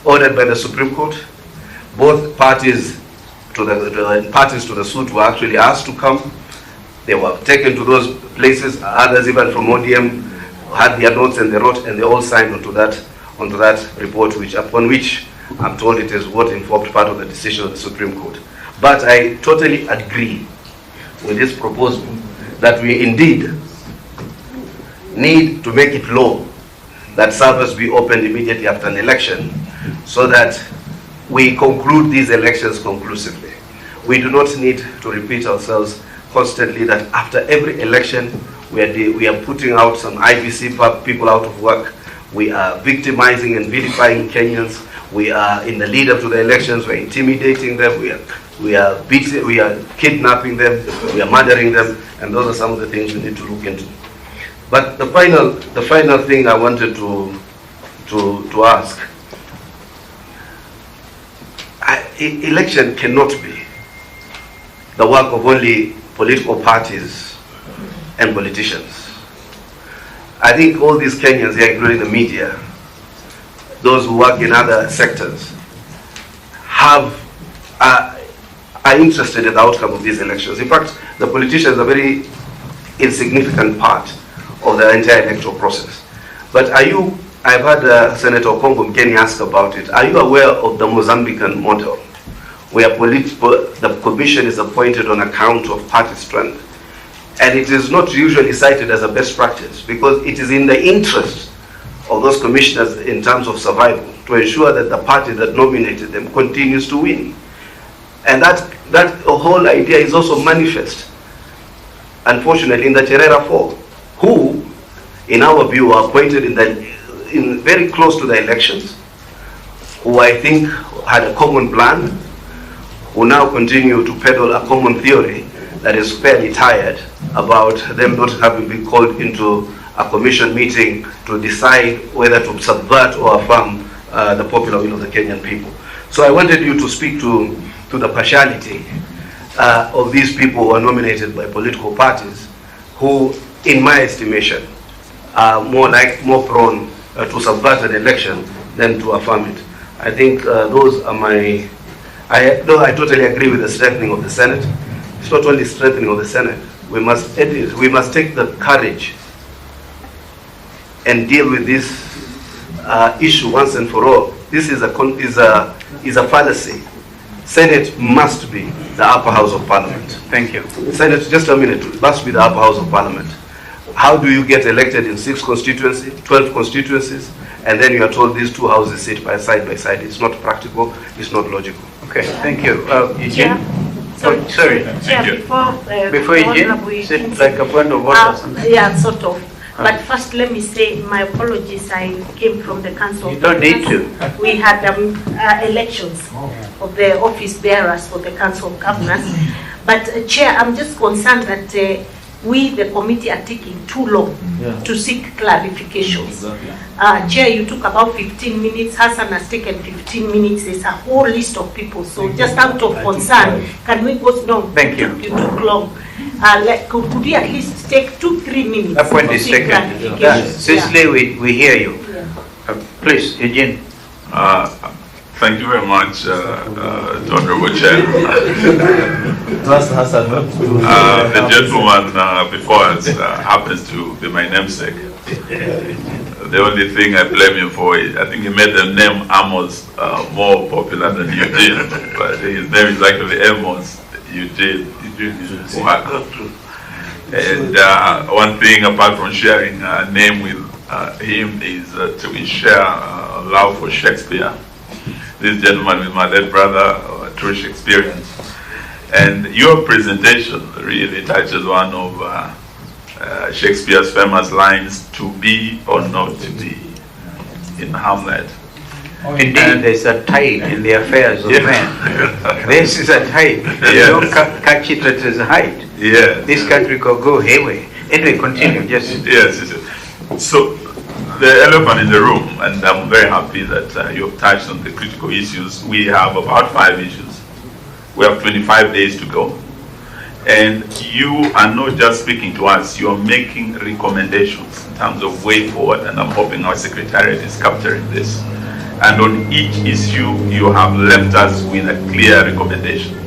ordered by the Supreme Court. Both parties to the suit were actually asked to come. They were taken to those places. Others, even from ODM, had their notes and they wrote, and they all signed onto that report, upon which I'm told it is what informed part of the decision of the Supreme Court. But I totally agree with this proposal that we indeed need to make it law that servers be opened immediately after an election, so that we conclude these elections conclusively. We do not need to repeat ourselves constantly that after every election we are putting out some IBC people out of work. We are victimizing and vilifying Kenyans. We are, in the lead up to the elections, we're intimidating them. We are kidnapping them. We are murdering them, and those are some of the things we need to look into. But the final thing I wanted to ask: election cannot be the work of only political parties and politicians. I think all these Kenyans here, including the media, those who work in other sectors, are interested in the outcome of these elections. In fact, the politicians are a very insignificant part of the entire electoral process. But I've had Senator Okongo Mkeni ask about it. Are you aware of the Mozambican model, where the commission is appointed on account of party strength? And it is not usually cited as a best practice, because it is in the interest of those commissioners in terms of survival to ensure that the party that nominated them continues to win. And that whole idea is also manifest, unfortunately, in the Cherera Four, who, in our view, are appointed in very close to the elections, who I think had a common plan, who now continue to peddle a common theory that is fairly tired about them not having been called into a commission meeting to decide whether to subvert or affirm the popular will of the Kenyan people. So I wanted you to speak to the partiality of these people who are nominated by political parties, who, in my estimation, are more prone to subvert an election than to affirm it. I think those are my... I totally agree with the strengthening of the Senate. It's not only strengthening of the Senate. We must take the courage and deal with this issue once and for all. This is a fallacy. Senate must be the upper house of Parliament. Thank you. Senate, just a minute, must be the upper house of Parliament. How do you get elected in 6 constituencies, 12 constituencies, and then you are told these two houses sit by side? It's not practical, it's not logical. Okay, thank you. Eugine? Sorry. Before Eugene, sit like a point of order. Yeah, sort of. But first, let me say my apologies. I came from the Council of Governors. You don't need to. We had elections of the office bearers for the Council of Governors. But Chair, I'm just concerned that we, the committee, are taking too long to seek clarifications. Chair, you took about 15 minutes. Hassan has taken 15 minutes. There's a whole list of people. So just out of concern, can we go? No, thank you. You took long. Could we at least take 2-3 minutes? A point is taken. Cecily, we hear you. Please, Eugene. Thank you very much, Honorable Chair. The gentleman before us happens to be my namesake. The only thing I blame him for is I think he made the name Amos more popular than Eugene, but his name is actually Amos Eugene. And one thing apart from sharing a name with him is to share love for Shakespeare. This gentleman with my late brother, true Shakespearean. And your presentation really touches one of Shakespeare's famous lines, to be or not to be, in Hamlet. Indeed, there's a tide in the affairs of men. This is a tide. You don't catch it at its height. Yeah. This country could go hayway. Anyway, continue. Just yes. So the elephant in the room, and I'm very happy that you've touched on the critical issues. We have about 5 issues. We have 25 days to go. And you are not just speaking to us, you are making recommendations in terms of way forward, and I'm hoping our Secretariat is capturing this. and on each issue you have left us with a clear recommendation.